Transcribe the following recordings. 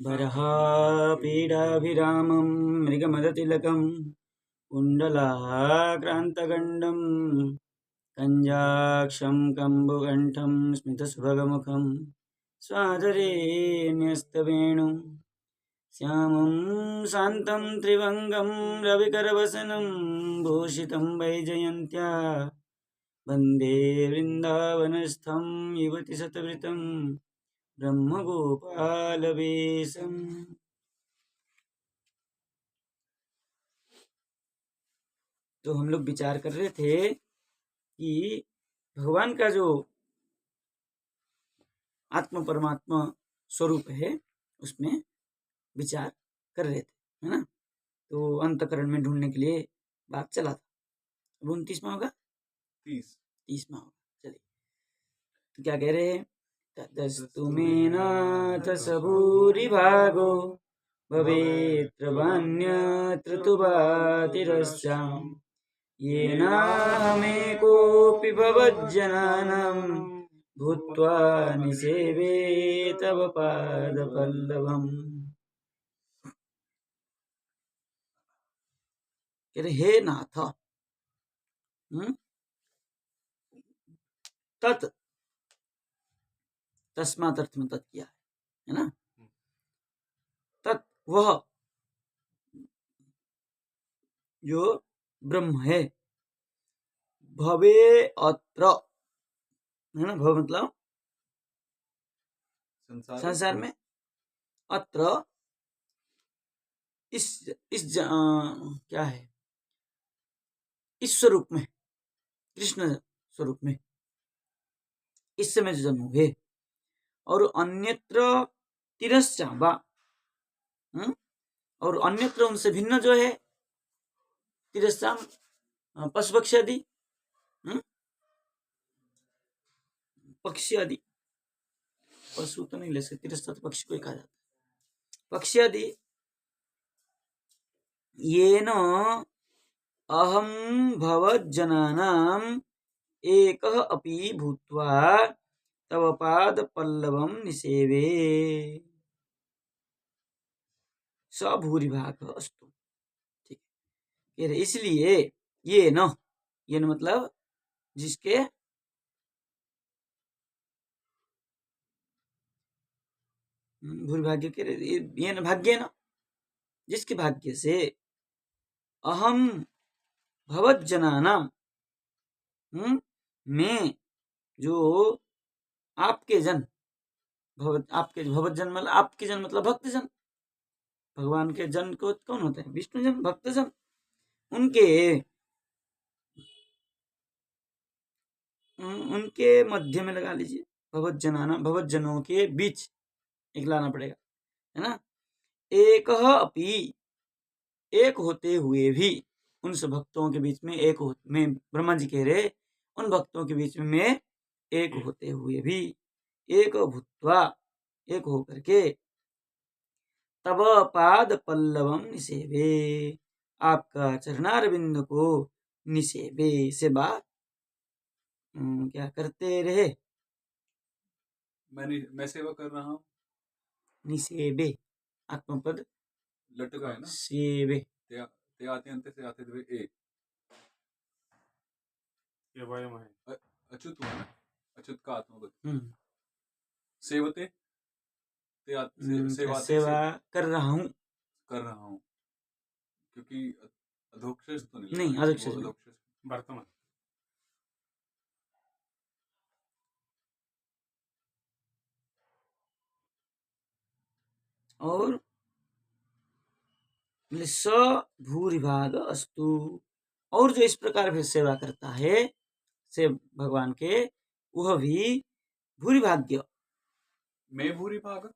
बरहापीडाभिरामं मृगमदतिलकं कुण्डलाक्रान्तगण्डं कञ्जाक्षं कम्बुकण्ठं स्मितसुभगमुखं स्वाधरे न्यस्तवेणुं श्यामं शान्तं त्रिभङ्गं रविकरवसनं भूषितं वैजयन्त्या वन्दे वृन्दावनस्थं युवतिशतवृतं ब्रह्मगोपालवेशम। तो हम लोग विचार कर रहे थे कि भगवान का जो आत्म परमात्मा स्वरूप है उसमें विचार कर रहे थे, है ना। तो अंतकरण में ढूंढने के लिए बात चला था। अब 29वां होगा, 30वां होगा। चलिए, तो क्या कह रहे हैं? ततस्तु मे नाथ सबूरिभागो भवेत्रवान्यत्र तु बातिरस्याम् येनाहमेकोऽपि भवज्जनानां भूत्वा निसेवे तव पादपल्लवम्। हे नाथ, तत् तस्मात् अर्थ में तत् किया है ना। तत् वह जो ब्रह्म है, भवे अत्र, है ना। भव मतलब संसार में, अत्र इस क्या है, इस स्वरूप में, कृष्ण स्वरूप में इस समय जो जन्म हुए, और अन्यत्र तिरश्चावा, और अन्यत्र उनसे भिन्न जो है, तिरस्चाम पशु पक्षी आदि, पक्षी आदि, पशु तो नहीं ले सकते, तिरस्चा तो पक्षी को ही कहा जाता है, पक्षी आदि। येन अहम भवज्जनानाम् एकः अपि भूत्वा तव पाद पल्लवम निसेवे स भूरिभाग अस्तु। ठीक है, इसलिए ये न मतलब जिसके भूरिभाग्य के, ये न भाग्य न, जिसके भाग्य से अहम भवज्जनानाम, मैं जो आपके जन, आपके भवज्जन मतलब आपके जन मतलब भक्त जन, भगवान के जन को कौन होते हैं? विष्णु जन, भक्त जन, उनके मध्य में लगा लीजिए, भवज्जनाना, भवज्जनों के बीच एक लाना पड़ेगा, है ना। एक अपि, एक होते हुए भी, उन सब भक्तों के बीच में एक में ब्रह्मा जी कह रहे, उन भक्तों के बीच में मैं एक होते हुए भी, एक भूत्वा, एक होकर के, तब पाद पल्लवम निसेवे, आपका चरणारविंद को निसेवे, सेवा क्या करते रहे? मैं सेवा कर रहा हूँ। निसेवे आत्मपद लटका है ना, सेवे, ते आते अंत से आते हुए एक ये वयम है, अच्युत हुआ ना, अच्युत का आत्मपद सेवते, सेवा कर रहा हूँ, क्योंकि अधोक्षेष तो नहीं, अधोक्षेष वर्तमान। और स भूरिभाग अस्तु, और जो इस प्रकार फिर सेवा करता है से भगवान के, वह भी भूरिभाग्य। मैं भूरिभाग,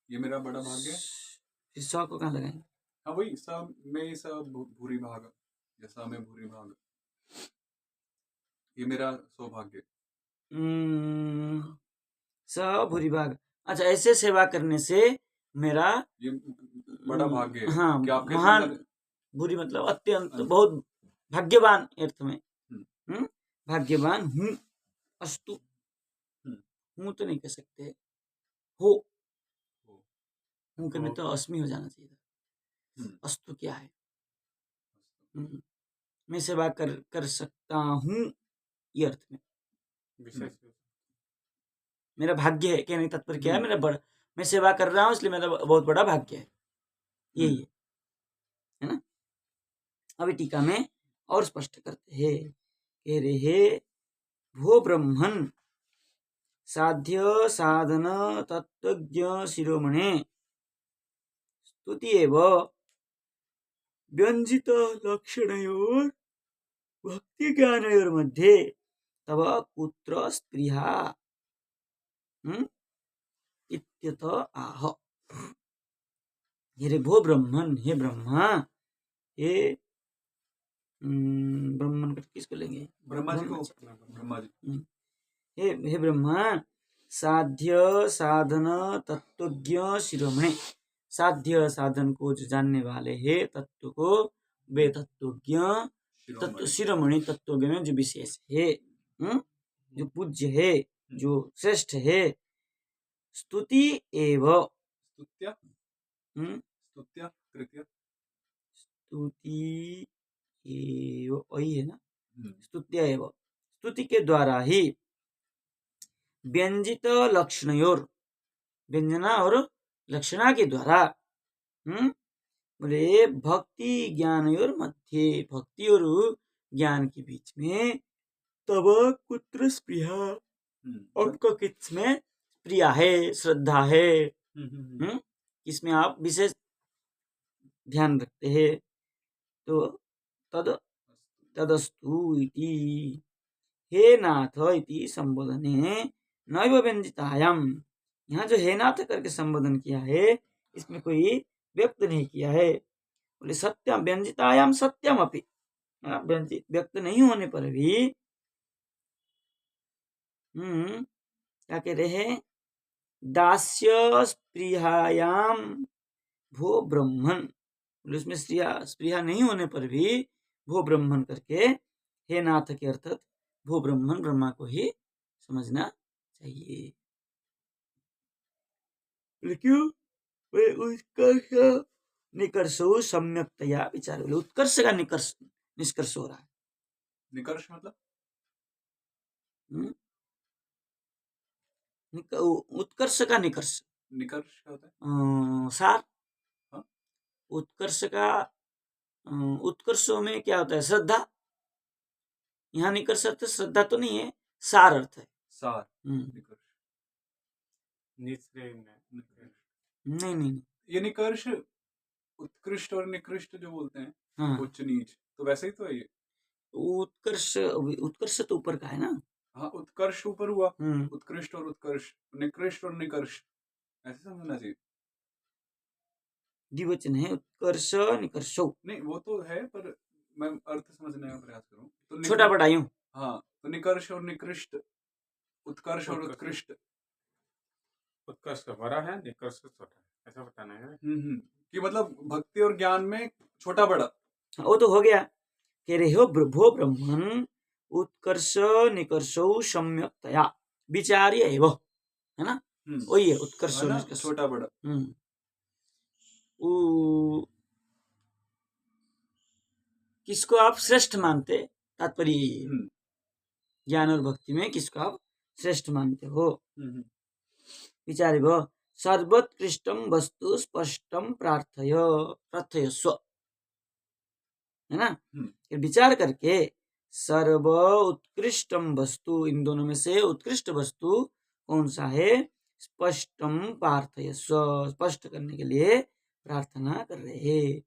ये मेरा बड़ा भाग्य है। इस स को कहाँ लगाएंगे? हाँ वही, सब मैं सब भूरिभाग, जैसा मैं भूरिभाग, ये मेरा सौभाग्य। स भूरिभाग, अच्छा, ऐसे सेवा करने से मेरा ये बड़ा भाग्य है। हाँ, महान, भूरि मतलब अत्यंत, बहुत भाग्यवान अर्थ में, भाग्यवान हूँ, अस्तु, हूँ तो नहीं कह सकते, हो, ऊँके में तो अस्मि हो जाना चाहिए था। हम्म, अस्तु क्या है? मैं सेवा कर सकता हूँ, ये अर्थ में। विशेष मेरा भाग्य है, कहने का तात्पर्य क्या है? हम्म, मैं सेवा कर रहा हूँ, इसलिए मेरा बहुत बड़ा भाग्य है, यही है ना? अभी टीका में और स्पष्ट करते हैं, कह रहे भो ब्रह्मन साध्य साधन तत्वज्ञ शिरोमणे स्तुति एव व्यंजित लक्षणयोर भक्ति ज्ञानयोर मध्ये तव कुत्र स्पृहा इत्यत आह। हे भो ब्रह्मन, हे ब्रह्मा, हे ब्रह्मन किसको लेंगे? ब्रह्मा जी को, ब्रह्मा जी। हे ब्रह्मा साध्य साधन तत्वज्ञ शिरोमणि, साध्य साधन को जो जानने वाले है, तत्व को वे तत्वज्ञ, तत्व शिरोमणि तत्वज्ञ में जो विशेष है, जो पूज्य है, जो श्रेष्ठ है। स्तुति एव, स्तुत्या, स्तुत्या तृतीय, स्तुति एव वही है ना? स्तुत्या एव, स्तुति के द्वारा ही व्यंजित लक्षणयोर, व्यंजना और लक्षणा के द्वारा बोले भक्ति ज्ञानयोर मध्य, भक्ति और ज्ञान के बीच में तब कुत्र स्पृहा, आपका किसमें प्रिया है, श्रद्धा है, इसमें आप विशेष ध्यान रखते हैं। तो तदस्तु इति हे नाथ इति संबोधने नैव व्यंजितायाम, यहाँ जो हे नाथ करके संबोधन किया है, इसमें कोई व्यक्त नहीं किया है। बोले सत्यम व्यंजितायाम सत्यम अपि, व्यक्त नहीं होने पर भी क्या कह रहे हैं? दास्य स्पृहायाम भो ब्रह्मन, बोले उसमें स्पृहा नहीं होने पर भी भो ब्रह्मन करके हे नाथ के अर्थात भो ब्रह्मन ब्रह्मा को ही समझना चाहिए। क्यों? उत्कर्ष निकर्षो सम्यक्तया विचार, उत्कर्ष का निष्कर्ष हो रहा है। निकर्ष मतलब उत्कर्ष का निकर्ष, निकर्ष क्या होता है? सार। हाँ? उत्कर्ष का उत्कर्षों में क्या होता है? श्रद्धा। यहाँ निकर्ष अर्थ श्रद्धा तो नहीं है, सार अर्थ है। सार, निकर्ष, नहीं नहीं, ये निकर्ष उत्कृष्ट और निकृष्ट जो बोलते हैं, हाँ, उच्च नीच, तो वैसे ही तो है ये। उत्कर्ष तो ऊपर का है ना? हाँ, उत्कर्ष ऊपर हुआ, उत्कृष्ट और उत्कर्ष, निकृष्ट और निकर्ष, ऐसे समझना चाहिए। द्विवचन है, उत्कर्ष निकर्षो। नहीं वो तो है, पर मैं अर्थ समझने का प्रयास करूं तो छोटा बड़ा यूं। हाँ, तो निकर्ष और निकृष्ट, उत्कर्ष और उत्कृष्ट। उत्कर्ष बड़ा है, निकर्ष छोटा है, ऐसा बताना है। कि मतलब भक्ति और ज्ञान में छोटा बड़ा, वो तो हो गया। कह रहे हो भो ब्रह्मन उत्कर्ष निकर्षो सम्यक्तया विचार्य एव, है ना? वही है उत्कर्ष और निकर्ष, छोटा बड़ा। किसको आप श्रेष्ठ मानते, तात्पर्य ज्ञान और भक्ति में किसको आप श्रेष्ठ मानते हो? विचारे भो सर्वोत्कृष्टम वस्तु स्पष्टम प्रार्थयस्व, है ना? विचार करके सर्व उत्कृष्टम वस्तु, इन दोनों में से उत्कृष्ट वस्तु कौन सा है? स्पष्टम प्रार्थयस्व, स्पष्ट करने के लिए प्रार्थना कर रहे हैं।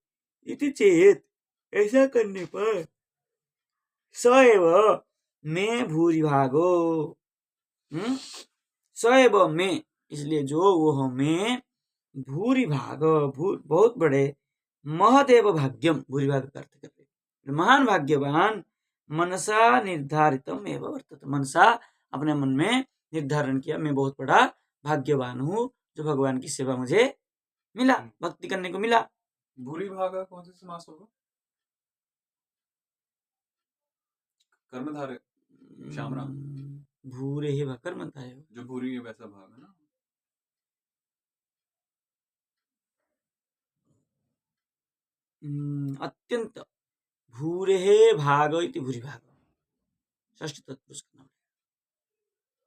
इति चेत, ऐसा करने पर सएव में भूरिभागो, सएव में, इसलिए जो वो में भूरिभाग, बहुत बड़े, महदेव भाग्यम, भूरिभाग का अर्थ करते, महान भाग्यवान, मनसा निर्धारितम एवं वर्तते, मनसा अपने मन में निर्धारण किया, मैं बहुत बड़ा भाग्यवान हूँ जो भगवान की सेवा मुझे मिला, भक्ति करने को मिला। भूरिभाग कौन सा समास होगा? कर्मधारय, श्यामराम। भूरे ही कर्मधारय, जो भूरी है वैसा भाग है ना। अत्यंत भूरेः भाग इति भूरिभाग षष्ठी तत्पुरुष का नाम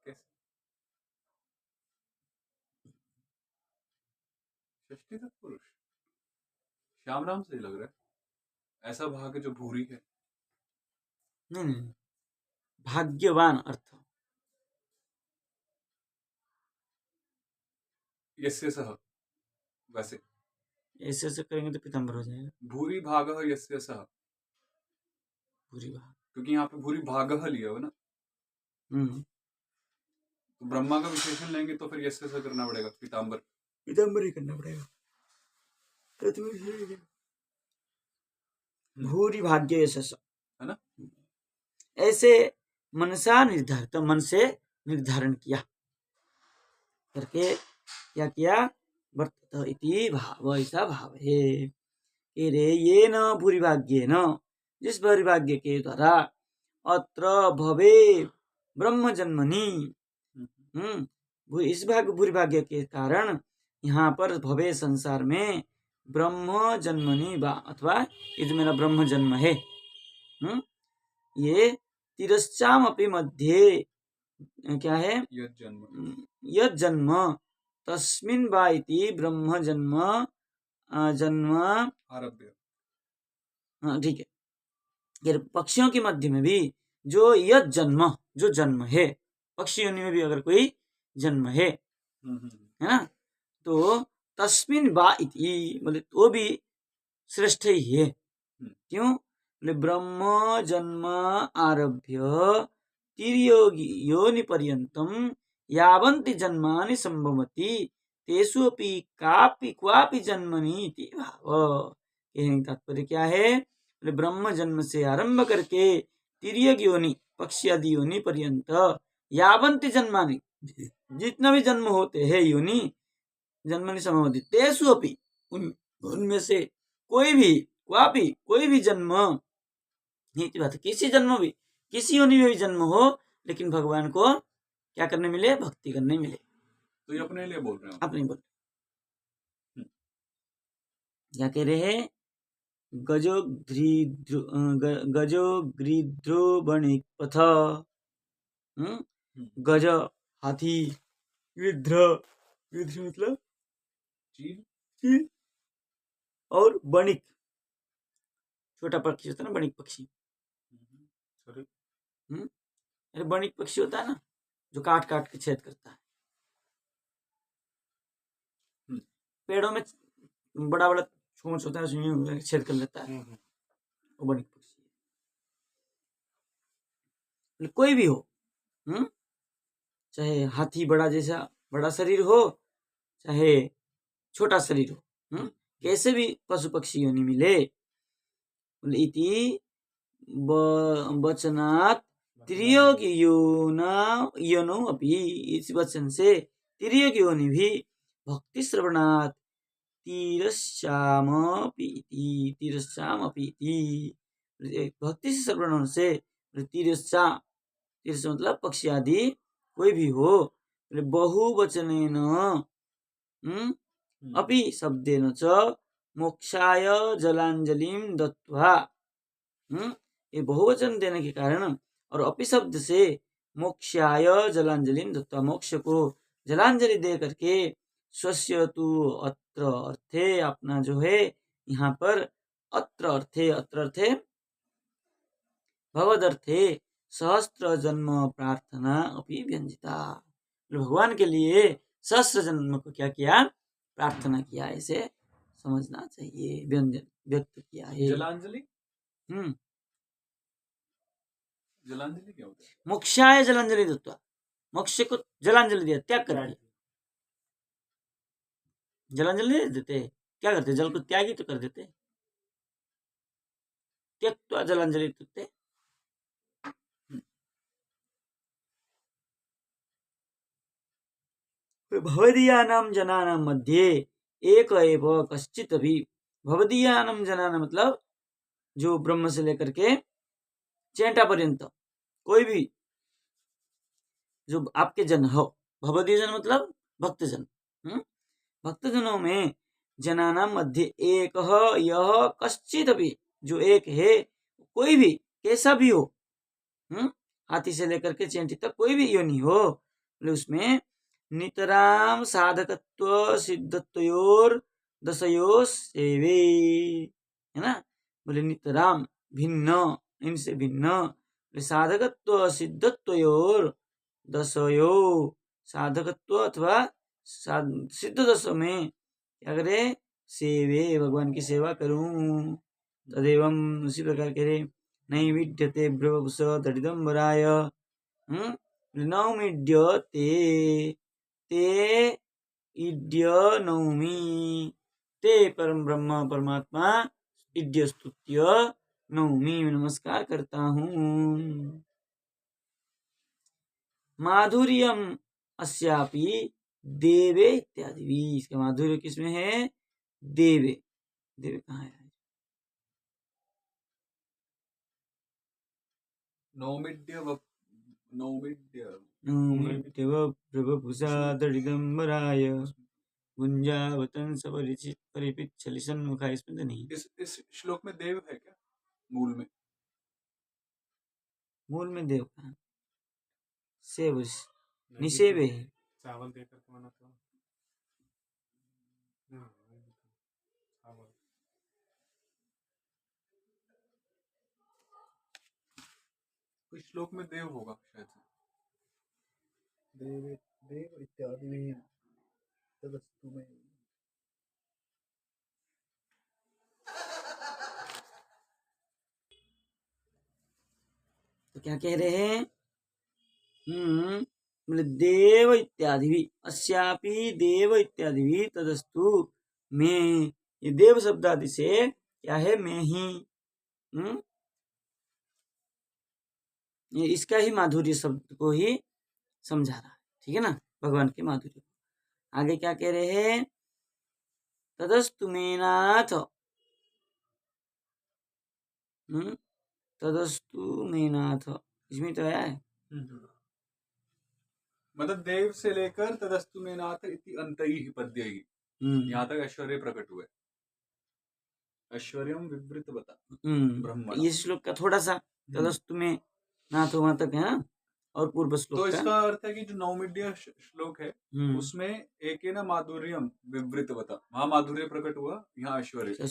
कैसे? षष्ठी तत्पुरुष श्याम राम से लग रहा है। ऐसा भाग है जो भूरी है। नहीं, भाग्यवान अर्थ यस्य सह, वैसे ऐसे ऐसे करेंगे तो पीताम्बर हो जाएगा। भूरी भाग यस्य सह, भूरी भाग क्योंकि यहाँ पे भूरी भाग लिया हो ना, तो ब्रह्मा का विशेषण लेंगे तो फिर यस्य सह करना पड़ेगा। पीताम्बर पीताम्बर ही करना पड़ेगा। भूरी भाग्य यशस है ना। ऐसे मनसा निर्धारित, मन से निर्धारण किया करके क्या किया, वर्तत इति भाव, ऐसा भाव है कि रे ये न भूरिभाग्य न, जिस भूरिभाग्य के द्वारा अत्र भवे ब्रह्म जन्मनि, इस भूरिभाग्य के कारण यहाँ पर भवे संसार में ब्रह्म जन्मनि बा, अथवा ये जो मेरा ब्रह्म जन्म है, ये तिरश्चाम अपि मध्ये क्या है, यद जन्म तस्मिन् वा इति ब्रह्म जन्म जन्म आरभ्य। हाँ ठीक है, ये पक्षियों के मध्य में भी जो यद जन्म, जो जन्म है, पक्षी योनि में भी अगर कोई जन्म है ना, तो तस्मिन् वा इति बोले तो भी श्रेष्ठ ही है। क्यों बोले ब्रह्म जन्म आरभ्य तिर्योगी योनि पर्यंतम यावन्ति जन्मानि संभवति तेषु अपि कापि क्वापि जन्मनि इति भाव। कहने का तात्पर्य क्या है, बोले ब्रह्म जन्म से आरंभ करके तिर्यक योनि, पक्षी आदि योनि पर्यंत यावन्ति जन्मानि, जितना भी जन्म होते हैं योनि, जन्मनि संभवति तेषु अपि, उनमें से कोई भी क्वापि, कोई भी जन्म, किसी जन्म भी, किसी योनि में भी जन्म हो, लेकिन भगवान को क्या करने मिले, भक्ति करने मिले। तो ये अपने लिए बोल रहे हैं, अपने बोल क्या कह रहे हैं, गजो बणिक पथ, गज हाथी, गृध्र, गृध्र मतलब चील, और बणिक छोटा पक्षी होता है ना, बणिक पक्षी, अरे बणिक पक्षी होता है ना जो काट काट के छेद करता है, पेड़ों में बड़ा बड़ा चोंच होता है, उसमें छेद कर लेता है, वो बणिक पक्षी है। कोई भी हो, चाहे हाथी बड़ा जैसा बड़ा शरीर हो, चाहे छोटा शरीर हो, कैसे भी पशु पक्षी योनि मिले, इति वचनात् तिर्यक योनौ अपि, इस वचन से तिर्यक योनि भी भक्ति श्रवणात् तिरस्यामपि, भक्ति से श्रवण से तिरस्या, तिरस मतलब पक्षी आदि कोई भी हो, बहुवचनेन अपि शब्देन च मोक्षाय जलांजलिम दत्वा, ये बहुवचन देने के कारण और अपि शब्द से मोक्षाय जलांजलिम दत्वा, मोक्ष को जलांजलि दे करके, स्वस्य तु अत्र अर्थे, अपना जो है यहाँ पर, अत्र अर्थे भगवदर्थे सहस्त्र जन्म प्रार्थना अपि व्यंजिता, भगवान के लिए सहस्त्र जन्म को क्या किया, प्रार्थना किया, ऐसे समझना चाहिए, व्यंजन व्यक्त किया है। जलांजलि, जलांजलि क्या होता है, मोक्षाय जलांजलि दत्वा, मोक्ष को जलांजलि दिया, त्याग कर दिया, जलांजलि नहीं देते, क्या करते, जल को त्यागी तो कर देते, त्यक्त्वा जलांजलि देते। भवदीयानां जनानां मध्ये एक एव कश्चित् भी, भवदीयानां जनानां मतलब जो ब्रह्म से लेकर के चेंटा पर्यंत कोई भी जो आपके जन हो, भवदीय जन मतलब भक्तजन, भक्तजनों में जनानां मध्ये एकः यः कश्चिदपि, जो एक है, कोई भी कैसा भी हो, हाथी से लेकर के चेंटी तक कोई भी योनि हो, बोले उसमें नितराम साधकत्व सिद्धत्वयोर दशयो सेवे, है ना। बोले नितराम भिन्न, इनसे भिन्न, साधकत्व सिद्धत्वयोर दशयो, साधकत्व अथवा सिद्ध दश में क्या करे, सेवे, भगवान की सेवा करूं। तदेवं उसी प्रकार करे, नहीं विद्यते ब्रवपुष तडिदंबराय, नौमीड्यते ते इड्य नौमी, ते परम ब्रह्म परमात्मा इड्य स्तुत्य नौमी, नमस्कार करता हूँ। माधुर्यम अस्यापि देवे इत्यादि भी, इसका माधुर्य किसमें है, देवे। देवे कहाँ है, नौमिड्यव प्रभपुषा दडिदंबराय गुंजावतंस परिपिच्छलि सन्मुखा, इसमें तो नहीं। इस श्लोक में देव है क्या मूल में? मूल में देव कहाँ, सेव निसेवे है। चावल देकर के बना था। कोई श्लोक में देव होगा शायद से। देव इत्यादि में तदस्तु में, तो क्या कह रहे हैं, बोले देव इत्यादि भी, अस्यापि देव इत्यादि भी तदस्तु में, ये देव शब्द आदि से क्या है, मैं ही, ये इसका ही माधुर्य शब्द को ही समझा रहा है, ठीक है ना, भगवान के माधुर्य। आगे क्या कह रहे हैं, तदस्तु में नाथ, तदस्तु में नाथ, इसमें तो आया है। मतलब देव से लेकर तदस्तु में नाथ इति अंतई पद्यई, यहाँ तक ऐश्वर्य प्रकट हुए। ऐश्वर्यम विवृत बता ब्रह्म, ये श्लोक का थोड़ा सा तदस्तु में नाथ वहां तक है ना, और पूर्व श्लोक तो इसका अर्थ है कि जो नौमिड्य श्लोक है उसमें एक है ना माधुर्यम विवृत बता, वहां माधुर्य प्रकट हुआ, यहाँ ऐश्वर्य।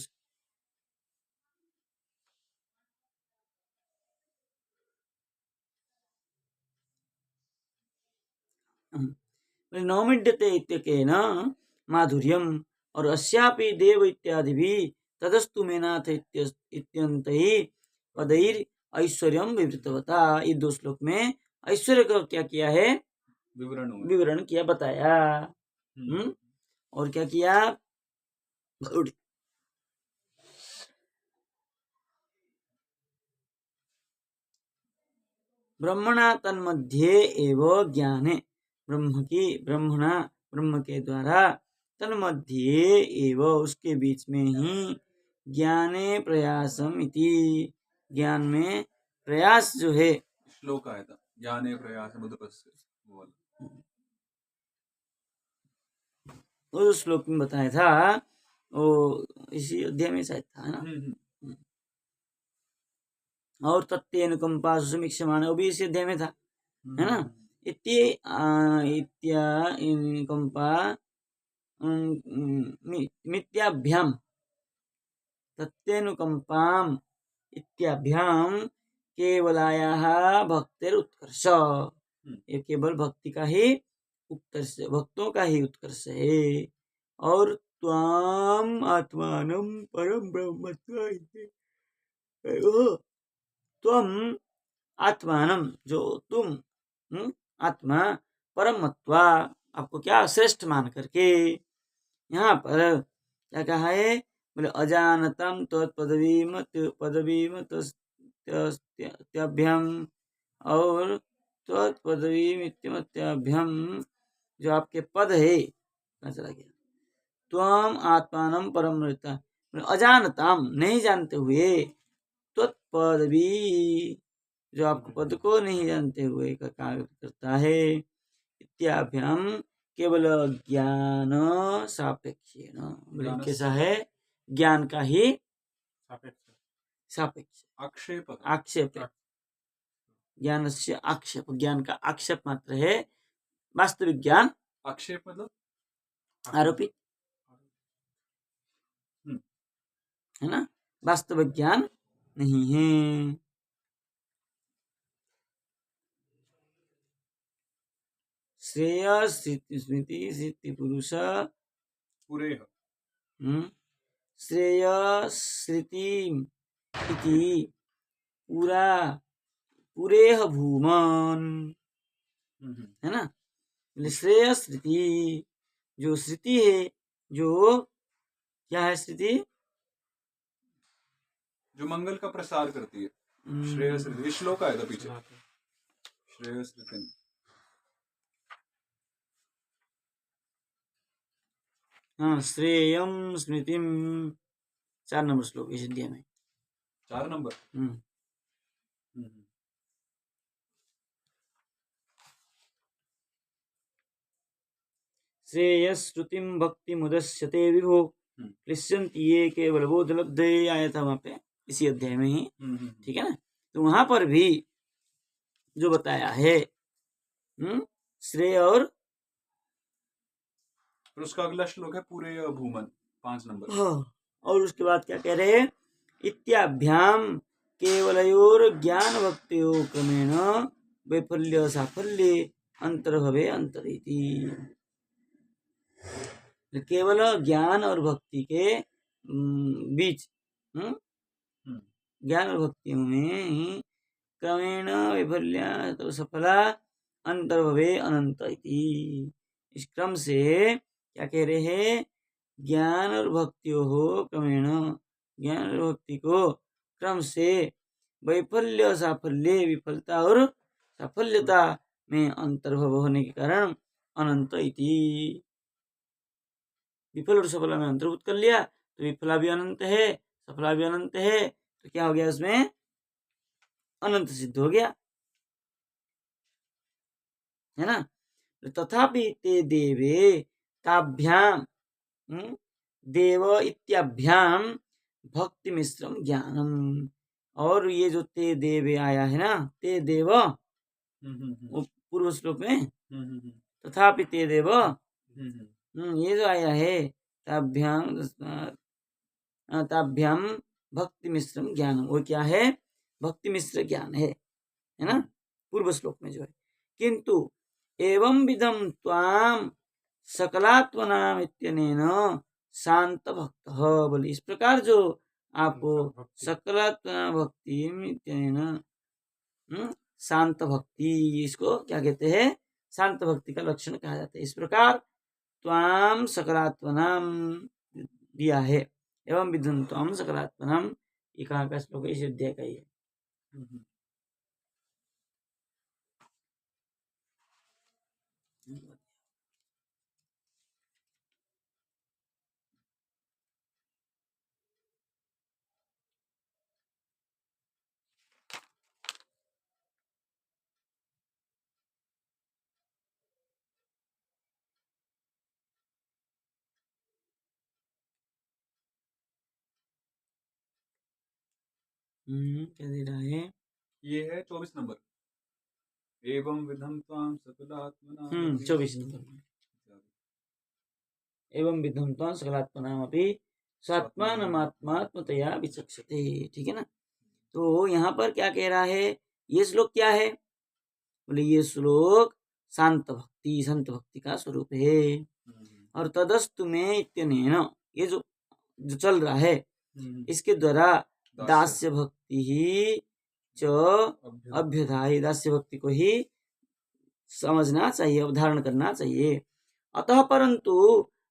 नौमिड्यते इत्यकेन माधुर्यम, और अस्यापि देव इत्यादि भी तदस्तु में नाथ इत्यंतहि पदैर ऐश्वर्यम विवृतवता, ये दो श्लोक में ऐश्वर्य का क्या किया है, विवरण किया, बताया। और क्या किया, ब्रह्मणा तन्मध्ये एव ज्ञाने, ब्रह्म के द्वारा, तन्मध्ये एव, उसके बीच में ही, ज्ञाने प्रयासम इति, ज्ञान में प्रयास जो है, श्लोक आया था, ज्ञाने प्रयास बुद्धपस्य, उस श्लोक में बताया था, वो इसी अध्याय में शायद था, है ना। और तत्तेनुकंपा सुसमीक्षमाण, वो भी इसी अध्याय में था, है ना। इत्यानुकंपा मित्याभ्याम, तत्तेनुकंपाम इत्याभ्याम केवलायाः भक्तिर उत्कर्ष, ये केवल भक्ति का ही उत्कर्ष, भक्तों का ही उत्कर्ष है। और त्वाम आत्मानं परम ब्रह्मत्व, त्वम आत्मानं, जो तुम, आत्मा, परमत्वा, आपको क्या श्रेष्ठ मान करके, यहाँ पर क्या कहा है, बोले अजानतम तत्पदवीमत्याभ्यम, और तत्पदवीमित्यभ्यम, जो आपके पद है, कहाँ चला गया, त्वम आत्मानं परम रहता, अजानताम, नहीं जानते हुए, तत्पदवी, जो आपको पद को नहीं जानते हुए का कार्य करता है, इत्याभ्याम केवल ज्ञान सापेक्षेण, बोले ज्ञानस्य- कैसा है, ज्ञान का ही सापेक्ष सापेक्ष आक्षेप आक्षेप है, ज्ञान से आक्षेप, ज्ञान का आक्षेप मात्र है, वास्तविक ज्ञान आक्षेप मतलब आरोपित है ना, वास्तविक ज्ञान नहीं है। श्रेय स्मृति स्मृति पुरुष पूरे श्रेय स्मृति इति पूरा पुरेह भूमन, है ना, श्रेय स्मृति जो श्रुति है, जो क्या है श्रुति, जो मंगल का प्रसार करती है, श्रेय स्मृति, श्लोक आया था पीछे, श्रेय स्मृति, हाँ, श्रेयम स्मृतिम, 4 नंबर श्लोक इस अध्याय में, 4 नंबर। श्रेयश्रुतिम भक्ति मुदस्यते विभो क्लिश्यन्ति ये केवल बोध लब्धे, आया था वहां पे इसी अध्याय में ही, ठीक है ना। तो वहां पर भी जो बताया है श्रेय, और उसका अगला श्लोक है पूरे भूमन, 5 नंबर। हाँ, और उसके बाद क्या कह रहे हैं, इत्याभ्याम केवलयोर ज्ञान भक्तियो क्रमेण वैफल्य साफल्य अंतर्भवे अंतरिति, केवल ज्ञान और भक्ति के बीच, ज्ञान और भक्ति में ही क्रमेण वैफल्य तो सफला अंतर्भवे अनंत इति, इस क्रम से क्या कह रहे हैं, ज्ञान और भक्ति हो क्रमेण, ज्ञान और भक्ति को क्रम से वैफल्य साफल्य, विफलता और साफल्यता में अंतर्भव होने के कारण अनंत इति, विफल और सफला में अंतर्भूत कर लिया तो विफला भी अनंत है, सफला भी अनंत है, तो क्या हो गया, उसमें अनंत सिद्ध हो गया, है ना। तथापि ते देवे ताभ्याम देव इत्याभ्याम भक्ति मिश्रम ज्ञानम, और ये जो ते देवे आया है ना, ते देव पूर्व श्लोक में, तथापि ते देव, ये जो आया है ताभ्याम भक्ति मिश्रम ज्ञानम, वो क्या है, भक्ति मिश्र ज्ञान है ना, पूर्व श्लोक में जो है। किंतु एवं विधम त्वाम सकलात्मनाम इत्यनेन शांत भक्त, बोले इस प्रकार जो आपको सकलात्मना भक्ति इत्यनेन शांत भक्ति, इसको क्या कहते हैं, शांत भक्ति का लक्षण कहा जाता है। इस प्रकार त्वाम सकलात्मनाम दिया है, एवं विधम त्वाम सकलात्मनाम, ये कहाँ का श्लोक है, इस अध्याय का ही है। क्या दे रहा है, ये है 24 नंबर, एवं विधम त्वाम सकलात्मना, 24 नंबर में, एवं विधम त्वाम सकलात्मनाम अपि स्वात्मानमात्मात्मतया विचक्षते, ठीक है ना। तो यहाँ पर क्या कह रहा है, ये श्लोक क्या है, बोले ये श्लोक शांत भक्ति, संत भक्ति का स्वरूप है। और तदस्तु में इत्यनेन, ये जो चल रहा है, इसके द्वारा दास्य भक्ति ही च अभ्युधाय, दास्य भक्ति को ही समझना चाहिए, अवधारण करना चाहिए। अतः परंतु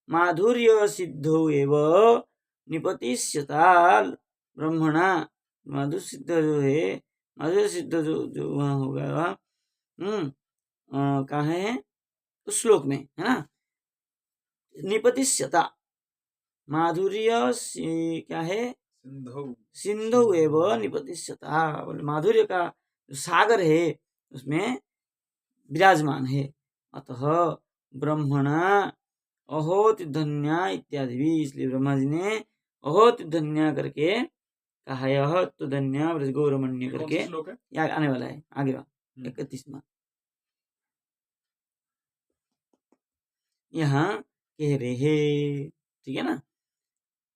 माधुर्य सिद्धो एव निपतिष्यता ब्रह्मणा, माधुर्य सिद्ध जो है, माधुर्य सिद्ध जो वहाँ होगा, कहाँ है उस श्लोक में, है ना, निपतिष्यता, माधुर्य क्या है, सिंधु एव निपतिष्यता, बोले माधुर्य का जो सागर है उसमें विराजमान है। अतः ब्रह्मणा अहोति धन्या इत्यादि भी, इसलिए ब्रह्मा जी ने अहोति धन्या करके कहा है। अहोत धन्या ब्रजगोरमण्य ये कौन करके सा श्लोक है? यहाँ आने वाला है आगे वाला 31वां। यहाँ कह रहे हैं, ठीक है ना।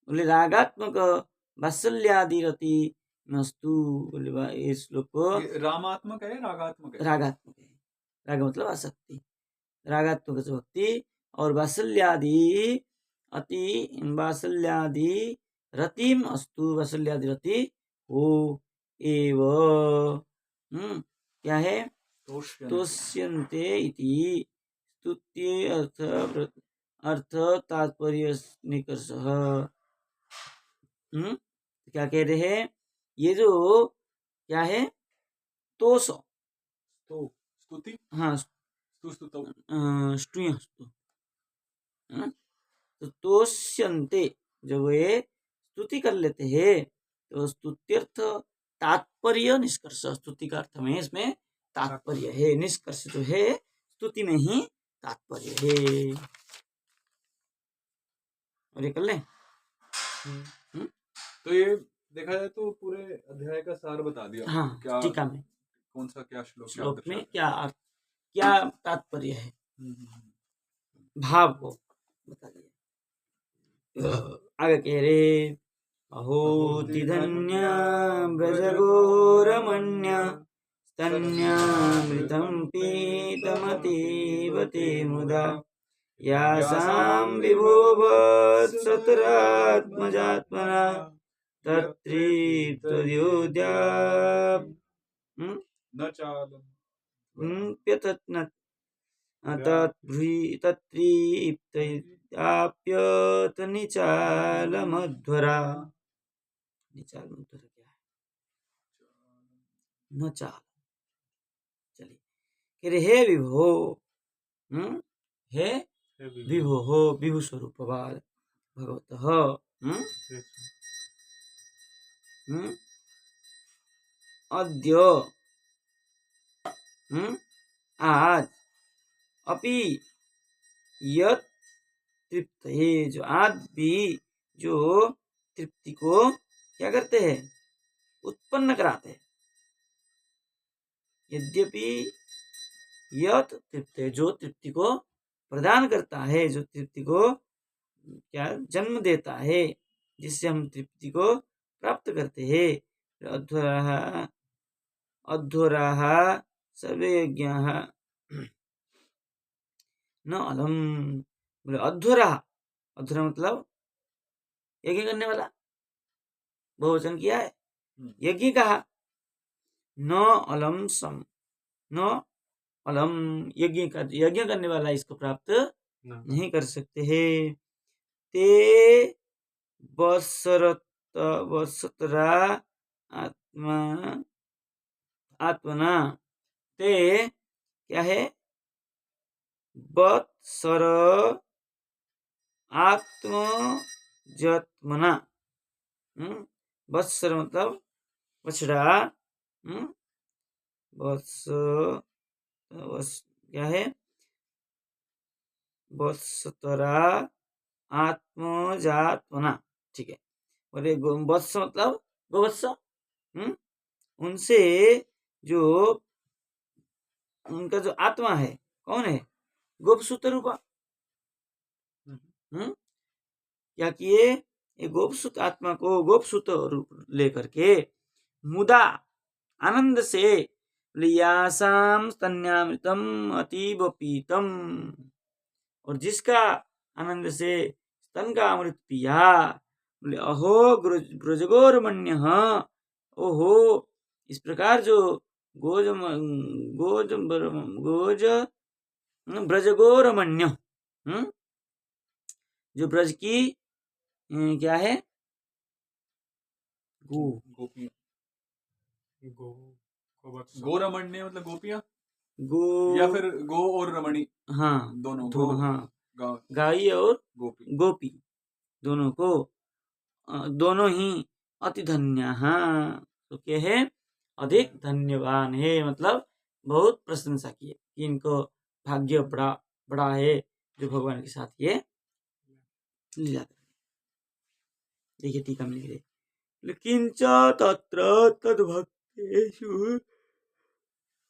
बोले रागात्मक वात्सल्यादि रति नस्तु, बोले इस श्लोक को ये रामात्मक है, रागात्मक है? रागात्मक है। राग मतलब आसक्ति, रागात्मक भक्ति और वात्सल्यादि अति वात्सल्यादि रतिम अस्तु, वात्सल्यादि रति हो एव। क्या है? तोष्यन्ते इति स्तुत्ये अर्थ तात्पर्य निकर्ष। क्या कह रहे हैं? ये जो क्या है? तोष, स्तुति, हाँ स्तुतौ, स्तुय, तो तोष्यन्ते जब ये स्तुति कर लेते हैं तो स्तुत्यर्थ तात्पर्य निष्कर्ष, स्तुति का अर्थ में इसमें तात्पर्य है, निष्कर्ष जो है स्तुति में ही तात्पर्य है। और ये कर ले। तो ये देखा जाए तो पूरे अध्याय का सार बता दिया। हाँ, क्या टीका में कौन सा क्या श्लोक में क्या अर्थ, क्या तात्पर्य है, भाव को बता दिया। आगे कह रहे अहोति धन्य ब्रजगोरमण्य स्तन्यामृतं पीतमतीव ते मुदा यासां विभोवत्सतरात्मजात्मना तत्रीप्तद्योद्या न चालम् तत्रीप्तयाप्यत निचालमध्वरा। निचालमध्वरा क्या है? न चाल। चलिए कह रहे हे विभो, हे विभो हो, विभु स्वरूप भगवतः अद्य आज अपि यत तृप्त है, जो आज भी जो तृप्ति को क्या करते हैं? उत्पन्न कराते हैं। यद्यपि यत तृप्त है, जो तृप्ति को प्रदान करता है, जो तृप्ति को क्या जन्म देता है, जिससे हम तृप्ति को प्राप्त करते हैं। अध्वराः सर्वे यज्ञाः न अलम। बोले अध्वरा, अध्वरा मतलब यज्ञ करने वाला, बहुवचन किया है, यज्ञ कहा। न अलम सम, न अलम यज्ञ करने वाला इसको प्राप्त नहीं कर सकते हैं। ते वत्सतरा आत्मना, ते क्या है? वत्सर आत्मजत्मना। वत्सर मतलब बछड़ा, क्या है? वत्सतरा आत्मजात्मना, ठीक है। और ये वत्स मतलब गोवत्स, उनसे जो उनका जो आत्मा है कौन है? गोपसुत रूपा। क्या किए? ये गोपसुत आत्मा को गोपसुत रूप लेकर के मुदा आनंद से लियासाम स्तन्यामृतम अतीव पीतम, और जिसका आनंद से स्तन का अमृत पिया। बोले अहो ब्रजगोरमण्य, ओहो इस प्रकार जो गोज ब्रजगोरमण्य, जो ब्रज की क्या है? गोपियां, गोरमण्य मतलब गोपियां, गो या फिर गो और रमणी, हाँ दोनों गो, हाँ गाई और गोपी दोनों को, दोनों ही अति धन्य, तो क्या है? अधिक धन्यवान है, मतलब बहुत प्रशंसा किए कि इनको भाग्य बड़ा है जो भगवान के साथ ये लीला कर। देखिए टीका में लिख रहे किंच तत्र तद्भक्तेषु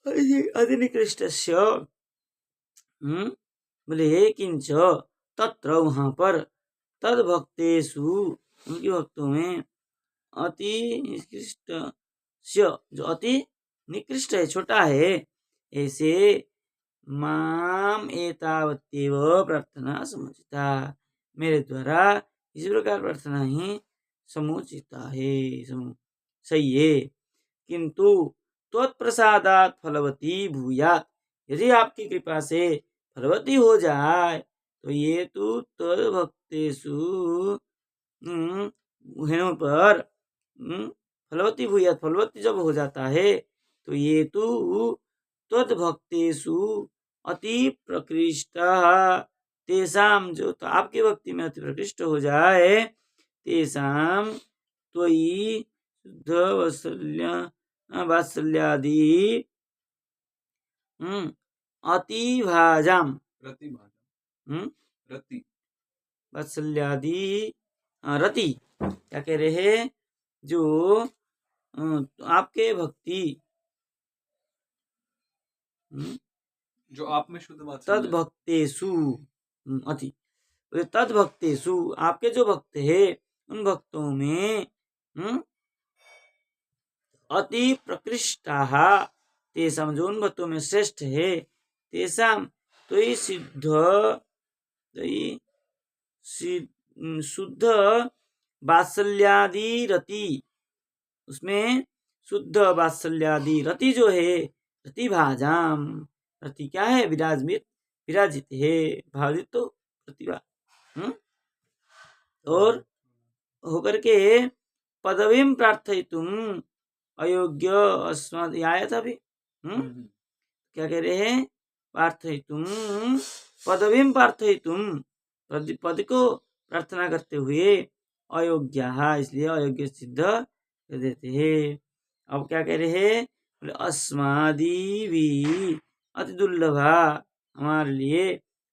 अधिनिकृष्टस्य बोले किंच तत्र वहां पर तद्भक्तेषु उनके भक्तों में अति निकृष्ट जो अति निकृष्ट है, छोटा है, ऐसे माम एतावत्येव प्रार्थना समुचिता, मेरे द्वारा इस प्रकार प्रार्थना ही समुचिता है, सही है। किंतु त्वत्प्रसादात् फलवती भूयात्, यदि आपकी कृपा से फलवती हो जाए तो ये तो तद्भक्तेषु हेनु पर फलवती भूयात्, फलवती जब हो जाता है तो ये तो त्वद्भक्तेषु अति प्रकृष्ट तेसाम, जो तो आपकी भक्ति में अति प्रकृष्ट हो जाए, तेसाम त्वयि शुद्ध वात्सल्यादि अतिभाजाम रति वात्सल्यादि रति, क्या कह रहे हैं, जो आपके भक्ति जो आप में शुद्ध वात्सल्य तद्भक्तेषु अति, तद्भक्तेषु आपके जो भक्त है उन भक्तों में अति प्रकृष्टाः तेषाम, जो उन भक्तों में श्रेष्ठ है, तेषाम त्वयि शुद्ध वात्सल्यादि रति, उसमें शुद्ध वात्सल्यादि रति जो है, रति भाजाम, रति क्या है, विराजित है, भावित तो प्रतिभा और होकर के पदवीं प्रार्थयितुम अयोग्य अस्मात्, आया था अभी क्या कह रहे हैं, प्रार्थयितुम पदवीं प्रार्थयितुम, पद को प्रार्थना करते हुए अयोग्य, इसलिए अयोग्य सिद्ध कर देते हैं। अब क्या कह रहे हैं, बोले अस्मादि भी अति दुर्लभा, हमारे लिए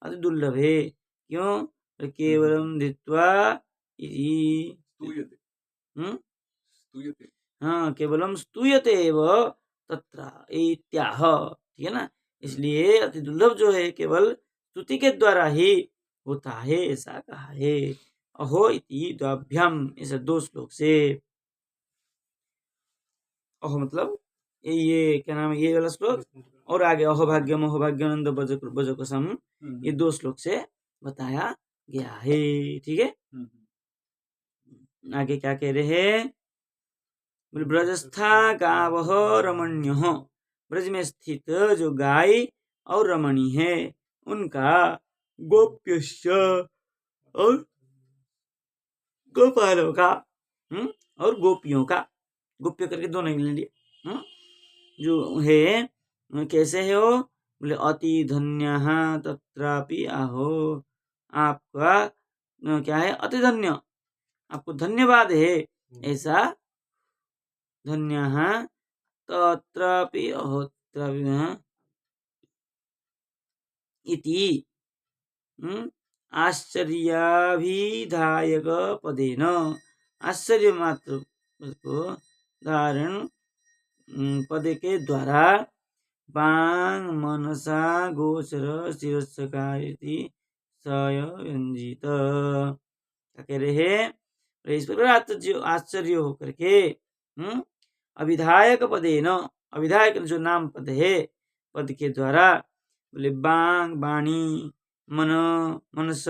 अति दुर्लभ है, क्यों, केवलम धृत्वा हाँ केवलम स्तूयते एव तत्र इत्याह, ठीक है ना, इसलिए अति दुर्लभ जो है केवल स्तुति के द्वारा ही होता है, ऐसा कहा है। अहो इति द्वाभ्याम, ऐसे दो श्लोक से, अहो मतलब ये क्या नाम है, ये वाला श्लोक और आगे अहोभाग्यम अहोभाग्यानंद बजकोसम, ये दो श्लोक से बताया गया है, ठीक है। आगे क्या कह रहे हैं, ब्रजस्था गावः रमण्यः, ब्रज में स्थित जो गाय और रमणी है उनका गोप्यश्च, और गोपालों का और गोपियों का, गोप्य करके दोनों ले लिए, जो है कैसे है वो, बोले अति धन्यः तत्रापि आहो, आपका क्या है, अति धन्य, आपको धन्यवाद है, ऐसा धन्यः तत्रापि अहोत्रापि इति आश्चर्याभिधायक पदेन, आश्चर्य मात्र को धारण पद के द्वारा वांग मनसा गोचर शिरस्कारिति सय व्यंजित, क्या कह रहे हैं, इस प्रकार आश्चर्य होकर के अभिधायक पदेन, अभिधायक जो नाम पद है, पद के द्वारा, बोले बांग वाणी, मन मनस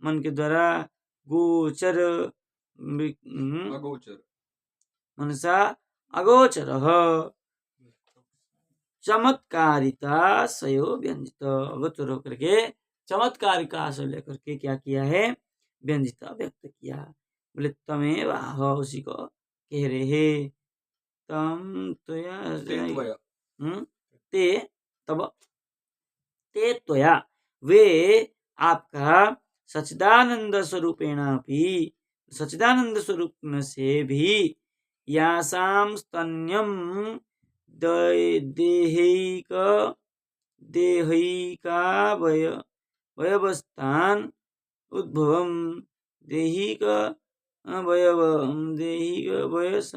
मन के द्वारा, गोचर अगोचर, मनसा अगोचर, चमत्कारिता सयो व्यंजित, अगोचर होकर के चमत्कारिका आशय लेकर के क्या किया है, व्यंजित व्यक्त किया, बोले तमेव आह, उसी को कह रहे हैं, तम ते तब ते त्वया, वे आपका सच्चिदानंद स्वरूपेण भी, सच्चिदानंद स्वरूप में से भी, यासाम स्तन्यम देहिका वयवस्थान उद्भवम देहिक अवयव देहिक वयस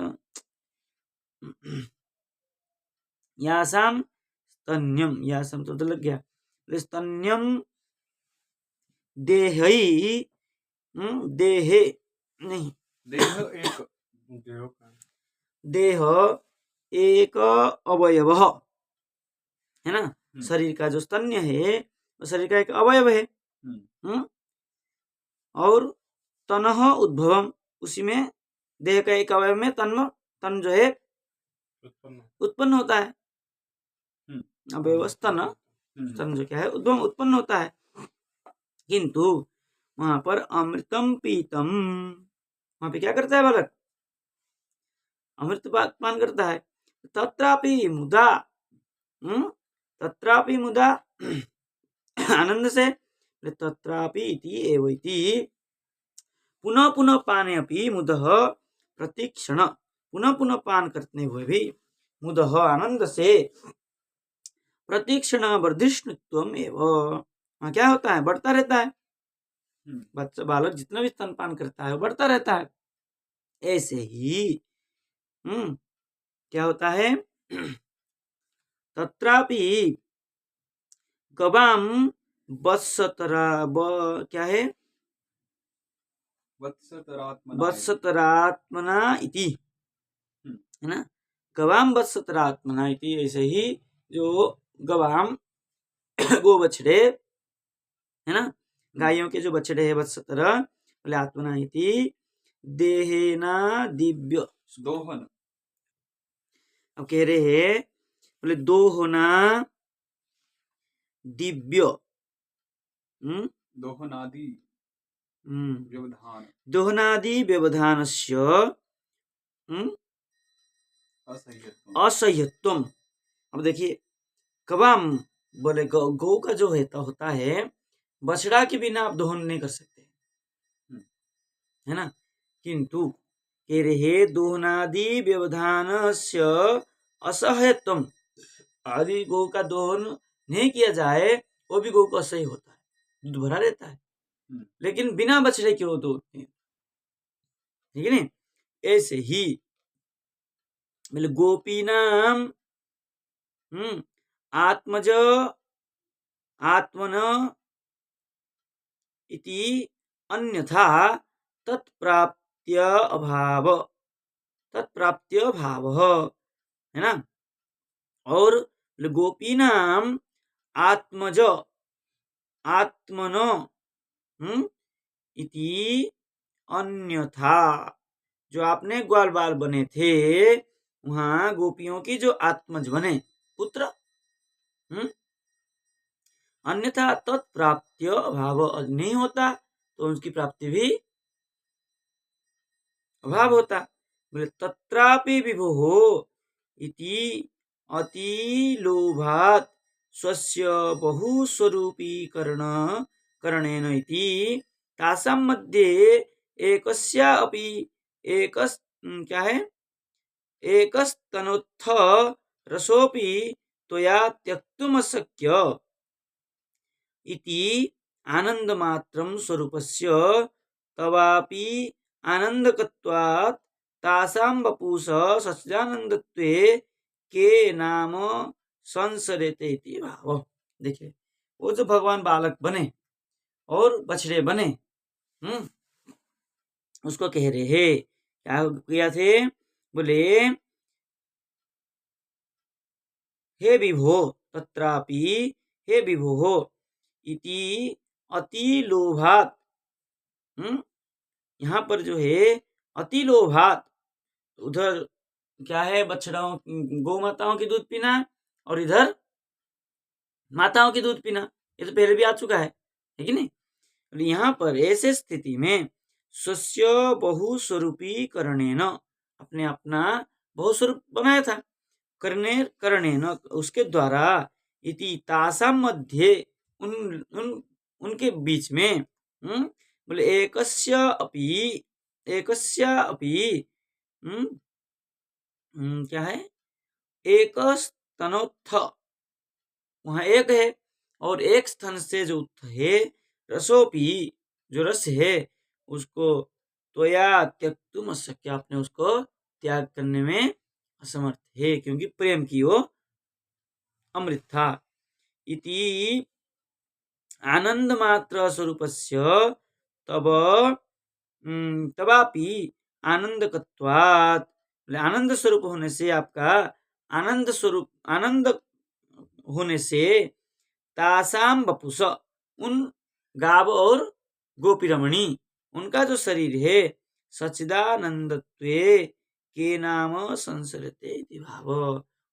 यासाम स्तन्यम, यासाम तो लग गया, स्तन्यम देहई देहे नहीं, देह एक, देहो का देह एक अवयव है ना, शरीर का जो स्तन्य है वो शरीर का एक अवयव है। और तनः उद्भवम, उसी में देह का एक अवयव में तन जो है उत्पन्न होता है। अवयव स्तन जो क्या है उद्भव उत्पन्न होता है। किंतु वहां पर अमृतम पीतम, वहां पे क्या करता है बालक, अमृत पान करता है। तत्रापि मुदा तत्रापि मुदा आनंद से, तत्रापि इति एव इति पुनः पुनः पाने अपि मुदः प्रतिक्षण, पुनः पुनः पान करते हुए भी मुदः आनंद से प्रतिक्षण वर्धिष्णुत्वम एव, क्या होता है, बढ़ता रहता है। बच्चा बालक जितना भी स्तनपान करता है वो बढ़ता रहता है। ऐसे ही क्या होता है, तत्रापि गवाम वत्सतरा क्या है, वत्सतरात्मना इति, है ना, गवाम वत्सतरात्मना इति। ऐसे ही जो गवाम गो बछड़े है ना, गायों के जो बछड़े है, वत्सतर बोले आत्मना इति देहेना दिव्य दोहन, अब कह रहे हैं बोले दोहना दिव्य दोहनादि व्यवधान, दोहनादि व्यवधानस्य असह्यत्वम। अब देखिए गवाम बोले गौ का जो होता है, बछड़ा के बिना आप दोहन नहीं कर सकते, है ना। किंतु कह रहे दोहनादि व्यवधानस्य असह्यत्वम, आदि गौ का दोहन नहीं किया जाए वो भी गौ को असह्य होता है, दूध भरा रहता है, लेकिन बिना बछड़े के वो दोहते हैं, ठीक है ना। ऐसे ही बोले गोपीनाम आत्मज आत्मन इति अन्यथा तत्प्राप्त्य भाव है ना। और गोपीनाम आत्मज आत्मन इति अन्यथा, जो आपने ग्वाल बाल बने थे वहां गोपियों की जो आत्मज बने पुत्र, अन्यथा तत्प्राप्त्य अभाव नहीं होता तो उसकी प्राप्ति भी अभाव होता। बोले तत्रापि विभुः इति अतिलोभात् स्वस्य बहुस्वरूपीकरण करणेन इति तासां मध्ये एकस्या अपि क्या है, एकस्तनोत्थ रसोपि त्वया त्यक्तुमशक्य इति आनन्दमात्रं स्वरूपस्य तवापि आनन्दकत्वात् तासां वपुष सच्चिदानन्दत्वे के नाम संसरेते इति भाव। देखिए वो जो भगवान बालक बने और बछड़े बने, उसको कह रहे हैं क्या किया थे, बोले हे विभो तत्रापि, हे विभो इति अति लोभात, यहाँ पर जो है अति लोभात, उधर क्या है, बछड़ों गौ माताओं की दूध पीना और इधर माताओं की दूध पीना, ये तो पहले भी आ चुका है कि नहीं। यहाँ पर ऐसे स्थिति में स्वस्य बहुस्वरूपीकरणेन, अपने अपना बहुस्वरूप बनाया था, करणेन उसके द्वारा, इति तासां मध्ये उनके बीच में, बोले एकस्य अपि क्या है, एकस्तनोत्थ, वहां एक है और एक स्तन से जो है रसोपी जो रस है उसको त्वया त्यक्तुम अशक्य, आपने उसको त्याग करने में असमर्थ है, क्योंकि प्रेम की वो अमृत था। इति आनंद मात्र स्वरूपस्य तब तवापि आनंदकत्वात्, आनंद स्वरूप होने से आपका आनंद होने से तासाम बपुस, उन गाव और गोपी रमणी उनका जो शरीर है सच्चिदानंदत्वे के नाम संसरते इति भाव,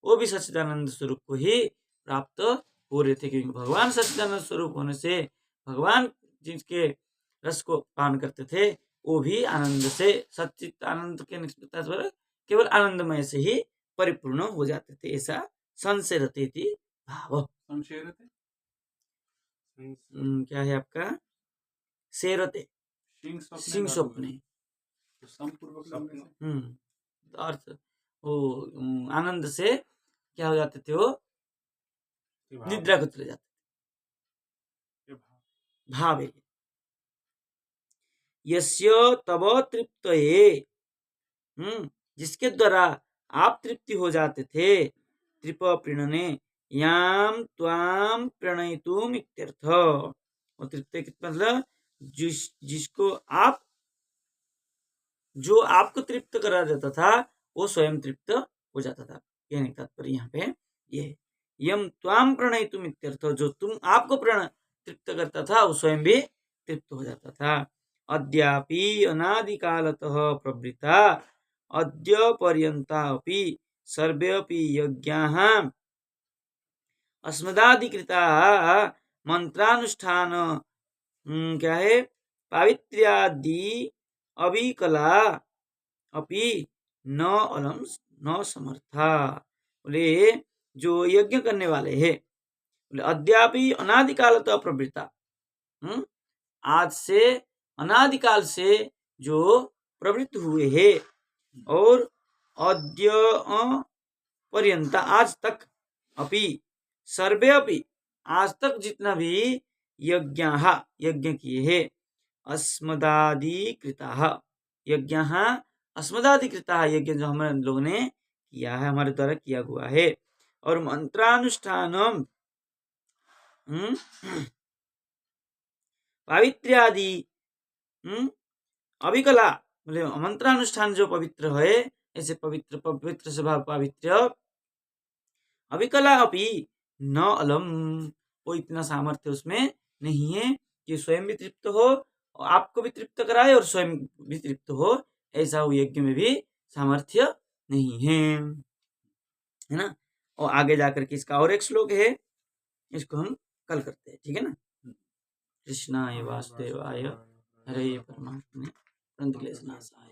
वो भी सच्चिदानंद स्वरूप को ही प्राप्त हो रहे थे, क्योंकि भगवान सच्चिदानंद स्वरूप होने से भगवान जिसके रस को पान करते थे वो भी आनंद से, सच्चित आनंद के तात्पर्य केवल आनंदमय से ही परिपूर्ण हो जाते थे, ऐसा संशयरते इति भाव। संशयरते क्या है आपका शेरते सिंह स्वप्ने, अर्थ वो आनंद से क्या हो जाते थे, वो निद्रा को चले जाते थे, भाव है। यस्य तब तृप्तये, जिसके द्वारा आप तृप्ति हो जाते थे, तृप प्रीणने याम त्वाम प्रणयितुम इत्यर्थ, वो तृप्त मतलब जिसको आप, जो आपको तृप्त करा देता था वो स्वयं तृप्त हो जाता था, कहने का तात्पर्य यहाँ पे ये यम त्वाम प्रणयितुम इत्यर्थ, जो तुम आपको तृप्त करता था वो स्वयं भी तृप्त हो जाता था। अद्यापि अनादिकालतः प्रवृत्ता अद्य पर्यन्ता अपि सर्वेऽपि यज्ञाः अस्मदादिकृताः मंत्रानुष्ठान क्या है पावित्र्यादि अविकला अपि न अलम न समर्था, बोले जो यज्ञ करने वाले हैं, बोले अद्यापि अनादिकालतः प्रवृत्ता, आज से अनादिकाल से जो प्रवृत्त हुए हैं, और अद्य पर्यंता आज तक, अपि सर्वे अपि आज तक जितना भी यज्ञ किए हैं, अस्मदादिकृताः यज्ञाः अस्मदादिकृताः यज्ञ जो हमारे लोगों ने किया है, हमारे द्वारा किया हुआ है, और मंत्रानुष्ठानम पावित्र्यादि अविकला, मतलब मंत्रानुष्ठान जो पवित्र है, ऐसे पवित्र स्वभाव पावित्र्य अविकला अपि न अलम, वो इतना सामर्थ्य उसमें नहीं है कि स्वयं भी तृप्त हो, आपको भी तृप्त कराए और स्वयं भी तृप्त हो, ऐसा वो यज्ञ में भी सामर्थ्य नहीं है ना। और आगे जाकर के इसका और एक श्लोक है, इसको हम कल करते हैं, ठीक है ना। कृष्णाय वासुदेवाय हरे परमात्मने प्रणतक्लेशनाशाय।